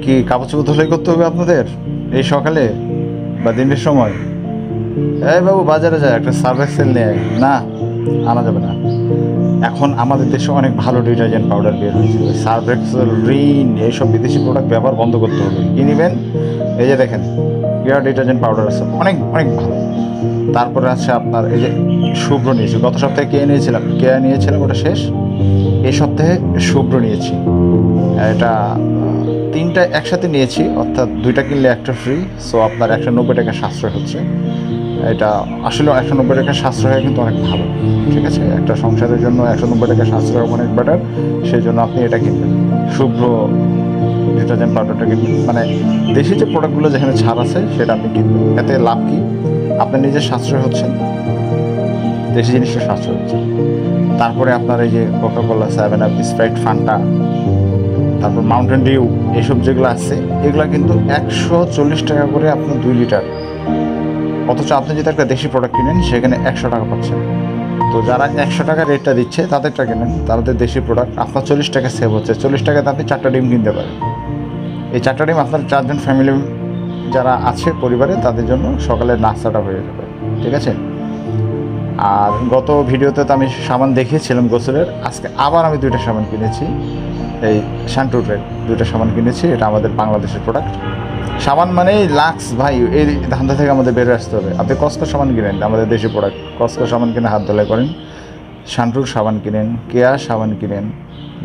কি কাপড় চোপড় ধুলাই করতে হবে আপনাদের এই সকালে বা দিনের সময়? এই বাবু বাজারে যায় একটা সার্ফ এক্সেল নিয়ে আয়। না, আনা যাবে না। এখন আমাদের দেশে অনেক ভালো ডিটারজেন্ট পাউডার বের হয়েছে, সার্ফ এক্সেল, রিন, এইসব বিদেশি প্রোডাক্ট ব্যবহার বন্ধ করতে হবে। কি নেবেন? এই যে দেখেন কেয়ার ডিটারজেন্ট পাউডার আছে, অনেক অনেক ভালো। তারপরে আছে আপনার এই যে শুভ্র নিয়েছি, গত সপ্তাহে কেয়া নিয়েছিলাম, ওটা শেষ। এই সপ্তাহে শুভ্র নিয়েছি। এটা তিনটা একসাথে নিয়েছি, অর্থাৎ দুইটা কিনলে একটা ফ্রি। সো আপনার 190 টাকা সাশ্রয় হচ্ছে। এটা আসলে 190 টাকা সাশ্রয় হয় কিন্তু অনেক ভালো। ঠিক আছে, একটা সংসারের জন্য 190 টাকা সাশ্রয় অনেক বেটার। সেই জন্য আপনি এটা কিনবেন, শুভ্র ডিটারজেন্ট পাউডারটা কিনবেন। মানে দেশি যে প্রোডাক্টগুলো যেখানে ছাড় আছে সেটা আপনি কিনবেন। এতে লাভ কি? আপনার নিজের সাশ্রয় হচ্ছে, দেশি জিনিসটা সাশ্রয় হচ্ছে। তারপরে আপনার এই যে কোকাকোলা, 7 আপ, স্প্রাইট, ফান্টা, তারপর মাউন্টেন ডিউ, এইসব যেগুলো আছে এগুলো কিন্তু 140 টাকা করে আপনার 2 লিটার। অথচ আপনি যদি একটা দেশি প্রোডাক্ট কিনেন সেখানে 100 টাকা পাচ্ছেন। তো যারা 100 টাকা রেটটা দিচ্ছে তাদেরটা কেনেন, তাদের দেশি প্রোডাক্ট, আপনার 40 টাকা সেভ হচ্ছে। 40 টাকাতে আপনি 4টা ডিম কিনতে পারেন। এই 4টা ডিম আপনার 4জন ফ্যামিলি যারা আছে পরিবারে তাদের জন্য সকালের নাস্তাটা হয়ে যাবে। ঠিক আছে। আর গত ভিডিওতে তো আমি সাবান দেখিয়েছিলাম গোসলের, আজকে আবার আমি 2টা সাবান কিনেছি। এই শান্টুরের 2টা সাবান কিনেছি, এটা আমাদের বাংলাদেশের প্রোডাক্ট। সাবান মানেই লাক্স ভাই, এই ধান্দা থেকে আমাদের বেরো আসতে হবে। আপনি কসকো সাবান কিনেন, আমাদের দেশি প্রোডাক্ট। কসকো সাবান কিনে হাত ধোলাই করেন, শান্টুর সাবান কিনেন, কেয়া সাবান কিনেন।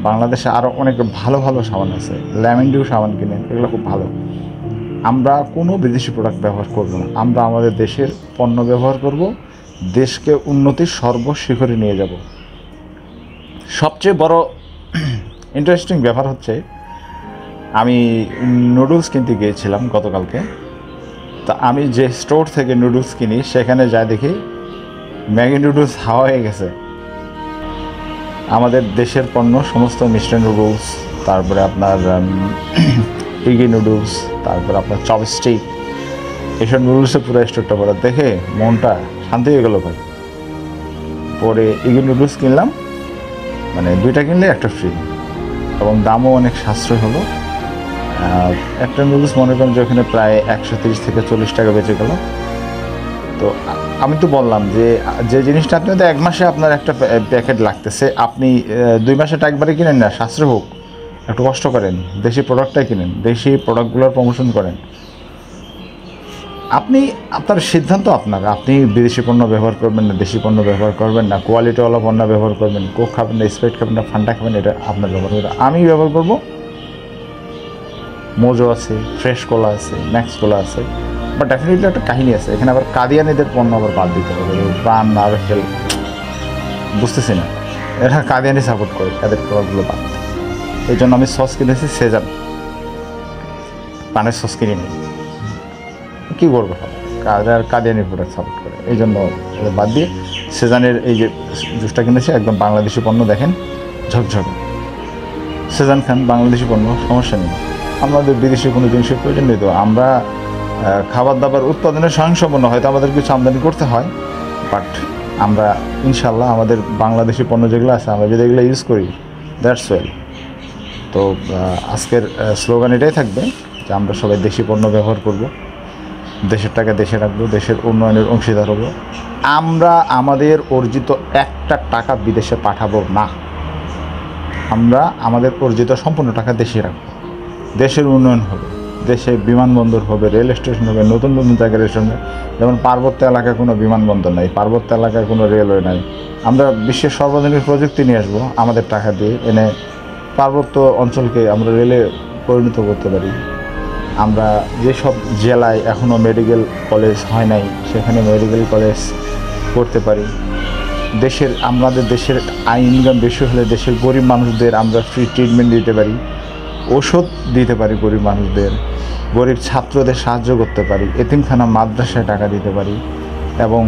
বাংলাদেশে আরও অনেক ভালো ভালো সাবান আছে, লেমন ডিউ সাবান কিনেন, এগুলো খুব ভালো। আমরা কোনো বিদেশি প্রোডাক্ট ব্যবহার করব না, আমরা আমাদের দেশের পণ্য ব্যবহার করব, দেশকে উন্নতির সর্বশিখরে নিয়ে যাব। সবচেয়ে বড় ইন্টারেস্টিং ব্যাপার হচ্ছে, আমি নুডলস কিনতে গিয়েছিলাম গতকালকে। তা আমি যে স্টোর থেকে নুডলস কিনি সেখানে যা দেখি ম্যাগি নুডলস হাওয়া হয়ে গেছে। আমাদের দেশের পণ্য সমস্ত মিষ্টি নুডলস, তারপরে আপনার ইগি নুডলস, তারপরে আপনার চপস্টিক, এইসব নুডলসে পুরো স্টোরটা পড়া দেখে মনটা শান্তি হয়ে গেল ভাই। পরে ইগি নুডলস কিনলাম, মানে 2টা কিনলে একটা ফ্রি, এবং দামও অনেক সাশ্রয় হলো। একটা নুডলস মনে করেন যে ওখানে প্রায় 130 থেকে 40 টাকা বেঁচে গেল। তো আমি তো বললাম যে জিনিসটা আপনি তো 1 মাসে আপনার একটা প্যাকেট লাগতেছে, আপনি 2 মাসেটা একবারে কিনেন না, সাশ্রয় হোক, একটু কষ্ট করেন, দেশি প্রোডাক্টটাই কিনেন, দেশি প্রোডাক্টগুলোর প্রমোশন করেন। আপনার সিদ্ধান্ত আপনার, আপনি বিদেশি পণ্য ব্যবহার করবেন না, দেশি পণ্য ব্যবহার করবেন না, কোয়ালিটিওয়ালা পণ্য ব্যবহার করবেন, কোক খাবেন না, স্প্রাইট খাবেন না, ফান্টা খাবেন, এটা আপনার ব্যবহার করবেন। আমি ব্যবহার করব, মোজো আছে, ফ্রেশ কোলা আছে, ম্যাক্স কোলা আছে, বাট ডেফিনেটলি একটা কাহিনী আছে এখানে। আবার কাদিয়ানিদের পণ্য আবার বাদ দিতে হবে, প্রাণ নারকেল, বুঝতেছি না, এরা কাদিয়ানি সাপোর্ট করে, এদের প্রোডাক্টগুলো বাদ। এই জন্য আমি সস কিনেছি সেজান, পানের সস কিনে নিই, কী করবো, কাদিয়ানি প্রোডাক্ট সাপোর্ট করে, এই জন্য বাদ দিয়ে সেজানের এই যে জুসটা কিনেছি একদম বাংলাদেশি পণ্য। দেখেন ঝকঝকে, সেজান খান, বাংলাদেশি পণ্য, সমস্যা নেই। আমাদের বিদেশি কোনো জিনিসের প্রয়োজন নেই। তো আমরা খাবার দাবার উৎপাদনের স্বয়ংসম্পন্ন, হয়তো আমাদের কিছু আমদানি করতে হয়, বাট আমরা ইনশাল্লাহ আমাদের বাংলাদেশি পণ্য যেগুলো আছে আমরা যদি এগুলো ইউজ করি, দ্যাটস ওয়েল। তো আজকের স্লোগান এটাই থাকবে যে আমরা সবাই দেশি পণ্য ব্যবহার করব, দেশের টাকা দেশে রাখবো, দেশের উন্নয়নের অংশীদার হব। আমরা আমাদের অর্জিত একটা টাকা বিদেশে পাঠাবো না, আমরা আমাদের অর্জিত সম্পূর্ণ টাকা দেশে রাখবো। দেশের উন্নয়ন হবে, দেশে বিমানবন্দর হবে, রেল স্টেশন হবে, নতুন নতুন জায়গায় রেল স্টেশন হবে। যেমন পার্বত্য এলাকায় কোনো বিমানবন্দর নাই, পার্বত্য এলাকায় কোনো রেলওয়ে নাই। আমরা বিশ্বের সর্বাধুনিক প্রযুক্তি নিয়ে আসবো আমাদের টাকা দিয়ে, এনে পার্বত্য অঞ্চলকে আমরা রেলে পরিণত করতে পারি। আমরা যেসব জেলায় এখনও মেডিকেল কলেজ হয় নাই সেখানে মেডিকেল কলেজ করতে পারি। আমাদের দেশের আয় ইনকাম বেশি হলে দেশের গরিব মানুষদের আমরা ফ্রি ট্রিটমেন্ট দিতে পারি, ওষুধ দিতে পারি গরিব মানুষদের, গরিব ছাত্রদের সাহায্য করতে পারি, এতিমখানা মাদ্রাসায় টাকা দিতে পারি। এবং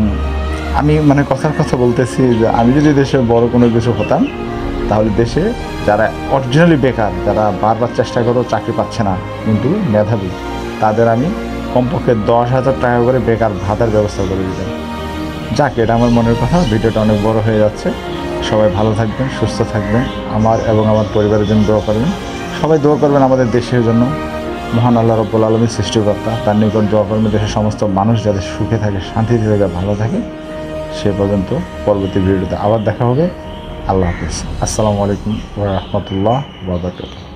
আমি মানে কথার কথা বলতেছি যে আমি যদি দেশের বড় কোনো কিছু হতাম, তাহলে দেশে যারা অরিজিনালি বেকার, যারা বারবার চেষ্টা করেও চাকরি পাচ্ছে না কিন্তু মেধাবী, তাদের আমি কমপক্ষে 10,000 টাকা করে বেকার ভাতার ব্যবস্থা করে দিতাম। যাক, এটা আমার মনের কথা। ভিডিওটা অনেক বড় হয়ে যাচ্ছে। সবাই ভালো থাকবেন, সুস্থ থাকবেন, আমার এবং আমার পরিবারের জন্য দোয়া করবেন। সবাই দোয়া করবেন আমাদের দেশের জন্য। মহান আল্লাহ রব্বুল আলমীর সৃষ্টিকর্তা, তার নিকট দোয়া করবেন দেশের সমস্ত মানুষ যাতে সুখে থাকে, শান্তিতে থাকে, ভালো থাকে। সে পর্যন্ত পরবর্তী ভিডিওতে আবার দেখা হবে। আল্লাহ হাফিজ। আসসালামু আলাইকুম ওয়া রাহমাতুল্লাহ ওয়া বারাকাতুহু।